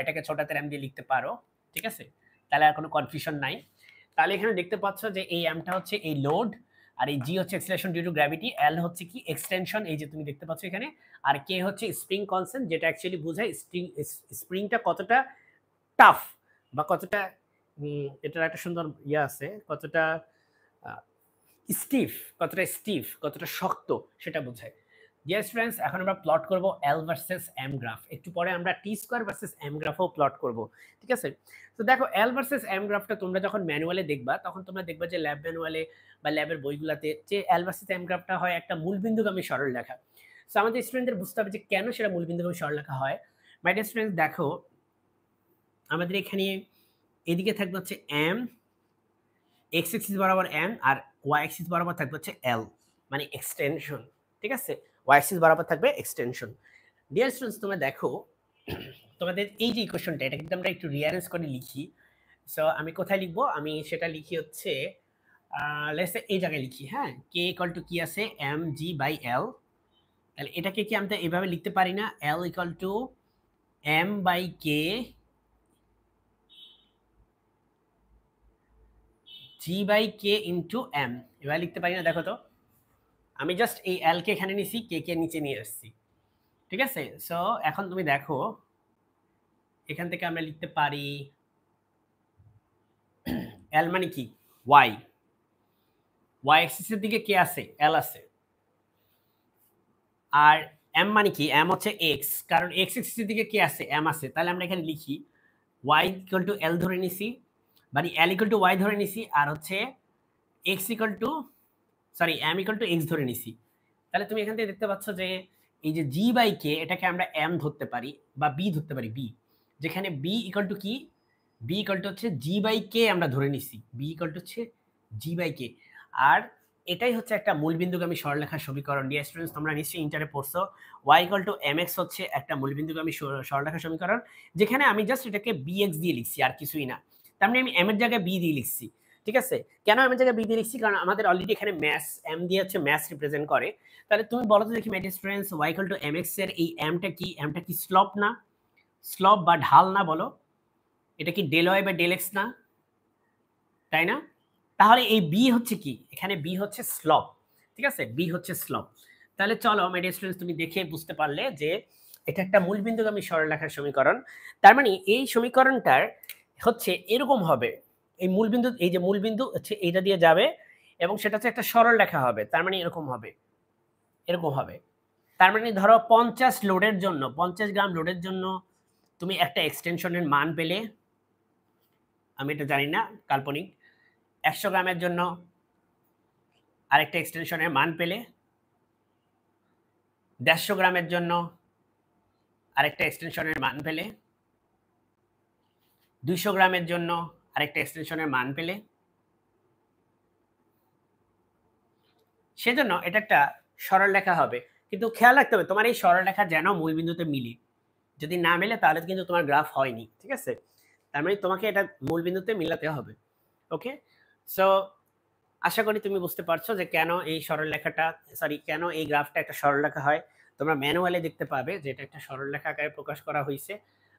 এটাকে ছোট হাতের এম দিয়ে লিখতে পারো, ঠিক আছে? তাহলে আর কোনো কনফিউশন নাই। তাহলে এখানে দেখতে পাচ্ছ যে এই এমটা হচ্ছে এই লোড, আর এই জি হচ্ছে অ্যাক্সিলারেশন ডিউ টু গ্র্যাভিটি, এল হচ্ছে কি এক্সটেনশন, এই যে তুমি দেখতে পাচ্ছ এখানে, আর কে হচ্ছে স্প্রিং কনস্ট্যান্ট, যেটা অ্যাকচুয়ালি বোঝায় স্প্রিংটা কতটা টাফ বা কতটা এটার একটা সুন্দর ইয়ে আছে, কতটা স্টিফ, কতটা শক্ত সেটা বোঝায়। ডিয়ার স্টুডেন্টস, এখন আমরা প্লট করব এল ভার্সেস এম গ্রাফ। একটু পরে আমরা টি স্কোয়ার ভার্সেস এম গ্রাফও প্লট করব, ঠিক আছে? তো দেখো এল ভার্সেস এম গ্রাফটা তোমরা যখন ম্যানুয়ালে দেখবা তখন তোমরা দেখবা যে ল্যাব ম্যানুয়ালে বা ল্যাবের বইগুলোতে যে এল ভার্সেস এম গ্রাফটা হয় একটা মূলবিন্দুগামী সরলরেখা। সো আমাদের স্টুডেন্টদের বুঝতে হবে যে কেন সেটা মূলবিন্দুগামী সরলরেখা হয়। মাই ডিয়ার স্টুডেন্টস, দেখো আমাদের এখানে এদিকে থাকবে হচ্ছে এম, এক্স এক্সিস বরাবর এম, আর ওয়াই এক্সিস বরাবর থাকবে হচ্ছে এল, মানে এক্সটেনশন, ঠিক আছে? ওয়াই এক্সিস বরাবর থাকবে এক্সটেনশন। ডিয়ার স্টুডেন্টস, তোমরা দেখো তোমাদের এই যে ইকুয়েশনটা, এটা কিন্তু আমরা একটু রিঅ্যারেঞ্জ করে লিখি। সো আমি কোথায় লিখবো? আমি সেটা লিখি হচ্ছে লেটস সে এই জায়গায় লিখি, হ্যাঁ, কে ইকুয়াল টু কি আছে এম জি বাই এল। তাহলে এটাকে কি আমরা এভাবে লিখতে পারি না, L equal to M by K G by K into M, এভাবে লিখতে পারি না? দেখো তো, আমি জাস্ট এই এল কে এখানে নিছি, কে কে নিচে নিয়ে আসছি, ঠিক আছে? সো এখন তুমি দেখো এখান থেকে আমরা লিখতে পারি এল মানে কি ওয়াই, ওয়াই এক্সিসের দিকে কে আছে এল আছে, আর এম মানে কি এম হচ্ছে এক্স, কারণ এক্স এক্সিসের দিকে কে আছে এম আছে। তাহলে আমরা এখানে লিখি ওয়াই ইকুয়াল টু এল ধরে নিছি, মানে এল ইকুয়াল টু ওয়াই ধরে নিছি, আর হচ্ছে X equal to sorry M equal to X ধরে নিছি। তাহলে তুমি এখান থেকে দেখতে পাচ্ছ যে এই যে জি বাই কে এটাকে আমরা এম ধরতে পারি বা বি ধরতে পারি, বি, যেখানে বি ইকুয়াল টু কি, বি ইকুয়াল টু হচ্ছে জি বাই কে আমরা ধরে নিছি, বি ইকুয়াল টু হচ্ছে জি বাই কে। আর এটাই হচ্ছে একটা মূলবিন্দুগামী সরলরেখার সমীকরণ। ডিয়ার স্টুডেন্টস, তোমরা নিশ্চয়ই ইন্টারে পড়ছো Y equal to M X হচ্ছে একটা মূলবিন্দুগামী সরলরেখার সমীকরণ, যেখানে আমি জাস্ট এটাকে বি এক্স দিয়ে লিখছি আর কিছুই না। তার মানে আমি এম এর জায়গায় বি দিয়ে লিখছি, ঠিক আছে? কেন এম এর জায়গায় বি দিয়ে লিখছি? কারণ আমাদের অলরেডি এখানে ম্যাস এম দিয়ে হচ্ছে ম্যাস রিপ্রেজেন্ট করে। তাহলে তুমি বলো তো দেখি my dear students, Y equal to M X এর এই এমটা কি, এমটা কি স্লপ না, স্লপ বা ঢাল না? বলো, এটা কি ডেল ওয়াই বা ডেল এক্স না, তাই না? তাহলে এই বি হচ্ছে কি, এখানে বি হচ্ছে স্লপ, ঠিক আছে? বি হচ্ছে স্লপ। তাহলে চলো মাই ডিয়ার স্টুডেন্টস, তুমি দেখে বুঝতে পারলে যে এটা একটা মূলবিন্দুগামী সরলরেখার সমীকরণ। তার মানে এই সমীকরণটার হচ্ছে এরকম হবে, এই মূলবিন্দু, এই যে মূলবিন্দু হচ্ছে এইটা দিয়ে যাবে এবং সেটা হচ্ছে একটা সরলরেখা হবে, তার মানে এরকম হবে, এরকম হবে। তার মানে ধরো 50 লোডের জন্য, 50 গ্রাম লোডের জন্য তুমি একটা এক্সটেনশনের মান পেলে, আমি এটা জানি না, কাল্পনিক। 100 গ্রামের জন্য আরেকটা এক্সটেনশনের মান পেলে, 150 গ্রামের জন্য আরেকটা এক্সটেনশনের মান পেলে, 200 গ্রামের জন্য আরেকটা এক্সটেনশনের মান পেলে, সেজন্য এটা একটা সরলরেখা হবে। কিন্তু খেয়াল রাখতে হবে তোমার এই সরলরেখা যেন মূলবিন্দুতে মিলে, যদি না মেলে তাহলে কিন্তু তোমার গ্রাফ হয়নি, ঠিক আছে? তার মানে তোমাকে এটা মূলবিন্দুতে মিলাতে হবে। ওকে, সো আশা করি তুমি বুঝতে পারছো যে কেন এই সরলরেখাটা, সরি, কেন এই গ্রাফটা একটা সরলরেখা হয়। তোমরা ম্যানুয়ালে দেখতে পাবে যে এটা একটা সরলরেখা আকারে প্রকাশ করা হয়েছে,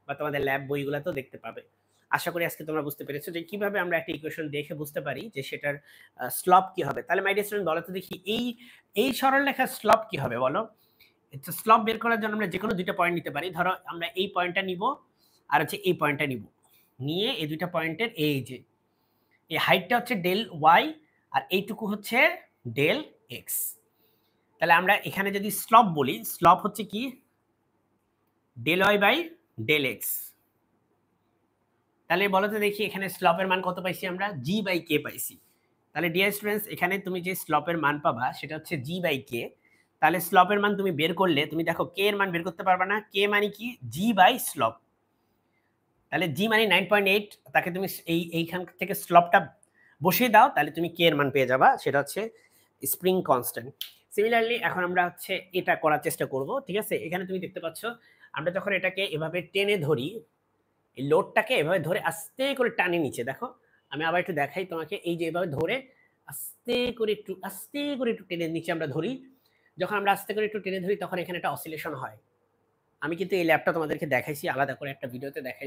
বা তোমাদের ল্যাব বইগুলোতেও দেখতে পাবে। আশা করি আজকে তোমরা বুঝতে পেরেছো যে কিভাবে আমরা একটা ইকুয়েশন দেখে বুঝতে পারি যে সেটার স্লপ কি হবে। তাহলে মাই ডিয়ার স্টুডেন্ট, বলো তো দেখি এই সরলরেখার স্লপ কি হবে বলো। স্লপ বের করার জন্য আমরা যে কোনো দুইটা পয়েন্ট নিতে পারি। ধরো আমরা এই পয়েন্টটা নিব আর হচ্ছে এই পয়েন্টটা নিব, নিয়ে এই দুইটা পয়েন্টের এই যে এই হাইটটা হচ্ছে ডেল ওয়াই আর এইটুকু হচ্ছে ডেল এক্স। তাহলে আমরা এখানে যদি স্লপ বলি, স্লপ হচ্ছে কি del Y by del X. তাহলে বলো তো দেখি এখানে স্লপের মান কত পাইছি আমরা, জি বাই কে পাইছি। তাহলে ডিয়ার স্টুডেন্টস, এখানে তুমি যে স্লপের মান পাবা সেটা হচ্ছে জি বাই কে। তাহলে স্লপের মান তুমি বের করলে তুমি দেখো কে এর মান বের করতে পারবা না, কে মানে কি জি বাই স্লপ। তাহলে জি মানে 9.8, তাকে তুমি এইখান থেকে স্লপটা বসিয়ে দাও, তাহলে তুমি কে এর মান পেয়ে যাবা, সেটা হচ্ছে স্প্রিং কনস্ট্যান্ট। সিমিলারলি এখন আমরা হচ্ছে এটা করার চেষ্টা করব, ঠিক আছে? এখানে তুমি দেখতে পাচ্ছ আমরা যখন এটাকে এভাবে টেনে ধরি, এই লোডটাকে এভাবে ধরে আস্তে করে টানি নিচে, দেখো আমি আবার একটু দেখাই তোমাকে, এই যে এভাবে ধরে আস্তে করে একটু টেনে নিচে আমরা ধরি। যখন আমরা আস্তে করে একটু টেনে ধরি তখন এখানে একটা অসিলেশন হয়। আমি কিন্তু এই ল্যাবটা তোমাদেরকে দেখাইছি আলাদা করে একটা ভিডিওতে দেখাই।